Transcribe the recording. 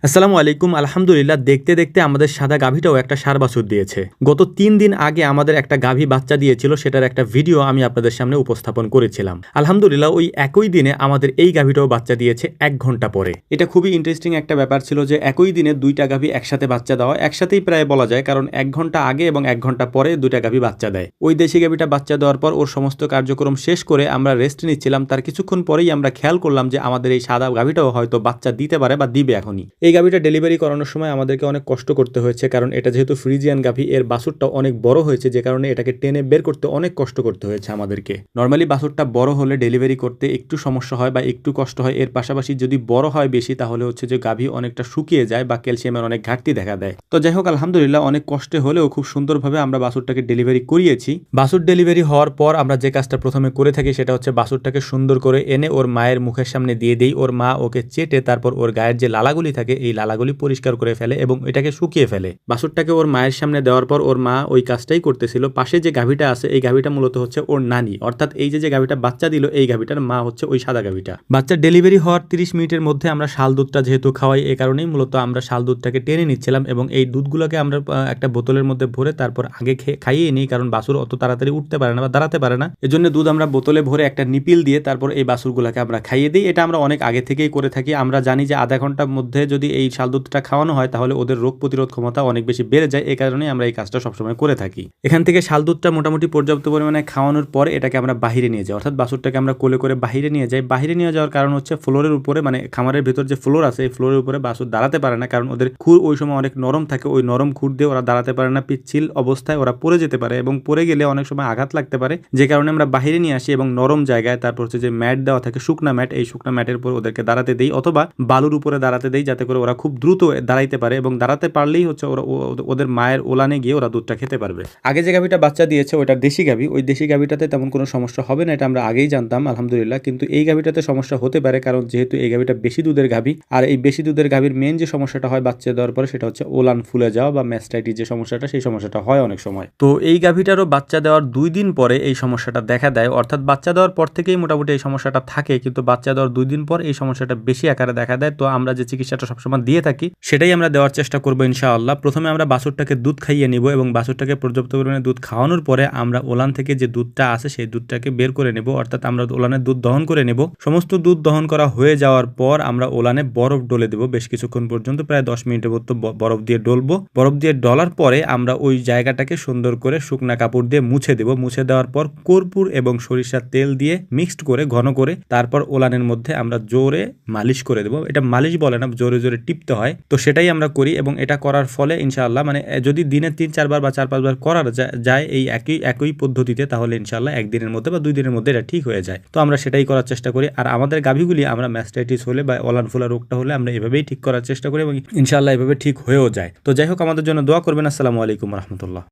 আসসালামু আলাইকুম। আলহামদুলিল্লাহ, দেখতে দেখতে আমাদের সাদা গাভীটাও একটা ষাঁড় বাছুর দিয়েছে। গত ৩ দিন আগে আমাদের একটা গাভী বাচ্চা দিয়েছিল, সেটার একটা ভিডিও আমি আপনাদের সামনে উপস্থাপন করেছিলাম। আলহামদুলিল্লাহ, ওই একই দিনে আমাদের এই গাভীটাও বাচ্চা দিয়েছে ১ ঘন্টা পরে। এটা খুবই ইন্টারেস্টিং একটা ব্যাপার ছিল যে একই দিনে ২টা গাভী একসাথে বাচ্চা দেওয়া, একসাথেই প্রায় বলা যায়, কারণ ১ ঘন্টা আগে এবং ১ ঘন্টা পরে ২টা গাভী বাচ্চা দেয়। ওই দেশি গাভীটা বাচ্চা দেওয়ার পর ওর সমস্ত কার্যক্রম শেষ করে আমরা রেস্ট নিচ্ছিলাম, তার কিছুক্ষণ পরেই আমরা খেয়াল করলাম যে আমাদের এই সাদা গাভীটাও হয়তো বাচ্চা দিতে পারে বা দিবে এখনই। এই গাভীটা ডেলিভারি করানোর সময় আমাদেরকে অনেক কষ্ট করতে হয়েছে, কারণ এটা যেহেতু ফ্রিজিয়ান গাভী, এর বাছুরটা অনেক বড় হয়েছে, যে কারণে এটাকে টেনে বের করতে অনেক কষ্ট করতে হয়েছে আমাদেরকে। নর্মালি বাছুরটা বড় হলে ডেলিভারি করতে একটু সমস্যা হয় বা একটু কষ্ট হয়। এর পাশাপাশি যদি বড় হয় বেশি, তাহলে হচ্ছে যে গাভী অনেকটা শুকিয়ে যায় বা ক্যালসিয়ামের অনেক ঘাটতি দেখা দেয়। তো যাই হোক, আলহামদুলিল্লাহ, অনেক কষ্টে হলেও খুব সুন্দরভাবে আমরা বাছুরটাকে ডেলিভারি করিয়েছি। বাছুর ডেলিভারি হওয়ার পর আমরা যে কাজটা প্রথমে করে থাকি সেটা হচ্ছে বাছুরটাকে সুন্দর করে এনে ওর মায়ের মুখের সামনে দিয়ে দেই। ওর মা ওকে চেটে তারপর ওর গায়ের যে লালাগুলি থাকে এই লালাগুলি পরিষ্কার করে ফেলে এবং এটাকে শুকিয়ে ফেলে। বাছুরটাকে ওর মায়ের সামনে দেওয়ার পর ওর মা ওই কাজটাই করতেছিল। পাশে যে গাভীটা আছে এই গাভীটা মূলত হচ্ছে ওর নানি, অর্থাৎ এই যে গাভীটা বাচ্চা দিল এই গাভীটার মা হচ্ছে ওই সাদা গাভীটা। বাচ্চা ডেলিভারি হওয়ার 30 মিনিটের মধ্যে আমরা শাল দুধটা যেহেতু খাওয়াই, এই কারণেই মূলত আমরা শাল দুধটাকে টেনে নিচ্ছিলাম এবং এই দুধগুলোকে আমরা একটা বোতলের মধ্যে ভরে তারপর আগে খাইয়ে নিই, কারণ বাছুর অত তাড়াতাড়ি উঠতে পারে না বা দাঁড়াতে পারে না। এজন্য দুধ আমরা বোতলে ভরে একটা নিপিল দিয়ে তারপর এই বাছুরগুলোকে আমরা খাইয়ে দিই। এটা আমরা অনেক আগে থেকেই করে থাকি। আমরা জানি যে আধা ঘন্টার মধ্যে যদি এই শাল দুধটা খাওয়ানো হয় তাহলে ওদের রোগ প্রতিরোধ ক্ষমতা অনেক বেশি বেড়ে যায়। এই কারণে আমরা এই কাজটা সবসময় করে থাকি। এখান থেকে শাল দুধটা মোটামুটি পর্যাপ্ত পরিমাণে খাওয়ানোর পর এটাকে আমরা বাহিরে নিয়ে যাই, অর্থাৎ বাছুরটাকে আমরা কোলে করে বাহিরে নিয়ে যাই। বাহিরে নিয়ে যাওয়ার কারণ হচ্ছে ফ্লোরের উপরে, মানে খামারের ভেতর যে ফ্লোর আছে এই ফ্লোরের উপরে বাছুর দাঁড়াতে পারে না, কারণ ওদের খুর ওই সময় অনেক নরম থাকে। ওই নরম খুর দিয়ে ওরা দাঁড়াতে পারে না, পিচ্ছিল অবস্থায় ওরা পড়ে যেতে পারে এবং পড়ে গেলে অনেক সময় আঘাত লাগতে পারে। যে কারণে আমরা বাহিরে নিয়ে আসি এবং নরম জায়গায়, তারপর হচ্ছে যে ম্যাট দেওয়া থাকে, শুকনা ম্যাট, এই শুকনা ম্যাটের উপর ওদেরকে দাঁড়াতে দেই অথবা বালুর উপরে দাঁড়াতে দেই, যাতে করে ওরা খুব দ্রুত দাঁড়াইতে পারে এবং দাঁড়াতে পারলেই হচ্ছে ওরা ওদের মায়ের ওলানে গিয়ে ওরা দুধটা খেতে পারবে। আগে যে গাভীটা বাচ্চা দিয়েছে ওটা দেশি গাভী, ওই দেশি গাভীটাতে তেমন কোনো সমস্যা হবে না, এটা আমরা আগেই জানতাম আলহামদুলিল্লাহ। কিন্তু এই গাভীটাতে সমস্যা হতে পারে, কারণ যেহেতু এই গাভীটা বেশি দুধের গাভী, আর এই বেশি দুধের গাভীর মেন যে সমস্যাটা হয় বাচ্চা দেওয়ার পরে সেটা হচ্ছে ওলান ফুলে যাওয়া বা ম্যাস্টাইটিস যে সমস্যাটা, সেই সমস্যাটা হয় অনেক সময়। তো এই গাভীটারও বাচ্চা দেওয়ার 2 দিন পরে এই সমস্যাটা দেখা দেয়, অর্থাৎ বাচ্চা দেওয়ার পর থেকেই মোটামুটি এই সমস্যাটা থাকে, কিন্তু বাচ্চা দেওয়ার 2 দিন পর এই সমস্যাটা বেশি আকারে দেখা দেয়। তো আমরা যে চিকিৎসাটা সবসময় দিয়ে থাকি সেটাই আমরা দেওয়ার চেষ্টা করবো ইনশাআল্লাহ। প্রথমে আমরা বাছুরটাকে দুধ খাইয়ে নিব এবং বাছুরটাকে পর্যাপ্ত পরিমাণে দুধ খাওয়ানোর পরে আমরা ওলান থেকে যে দুধটা আছে সেই দুধটাকে বের করে নেব, অর্থাৎ আমরা ওলানের দুধ দহন করে নেব। সমস্ত দুধ দহন করা হয়ে যাওয়ার পর আমরা ওলানে বরফ ডলে দেব বেশ কিছুক্ষণ পর্যন্ত, প্রায় 10 মিনিটের মতো বরফ দিয়ে ডলবো। বরফ দিয়ে ডলার পরে আমরা ওই জায়গাটাকে সুন্দর করে শুকনা কাপড় দিয়ে মুছে দেব। মুছে দেওয়ার পর কর্পূর এবং সরিষার তেল দিয়ে মিক্সড করে ঘন করে তারপর ওলানের মধ্যে আমরা জোরে মালিশ করে দেব। এটা মালিশ বলে না, জোরে জোরে টিপতে হয়। তো সেটাই আমরা করি এবং এটা করার ফলে ইনশাআল্লাহ, মানে যদি দিনে 3-4 বার বা 4-5 বার করা যায় এই একই পদ্ধতিতে, তাহলে ইনশাআল্লাহ 1 দিনের মধ্যে বা 2 দিনের মধ্যে এটা ঠিক হয়ে যায়। তো আমরা সেটাই করার চেষ্টা করি। আর আমাদের গাভীগুলি আমরা ম্যাস্টাইটিস হলে বা ওলান ফোলা রোগটা হলে আমরা এভাবেই ঠিক করার চেষ্টা করি এবং ইনশাআল্লাহ এভাবে ঠিক হয়েও যায়। তো যাই হোক, আমাদের জন্য দোয়া করবেন। আসসালামু আলাইকুম রহমতুল্লাহ।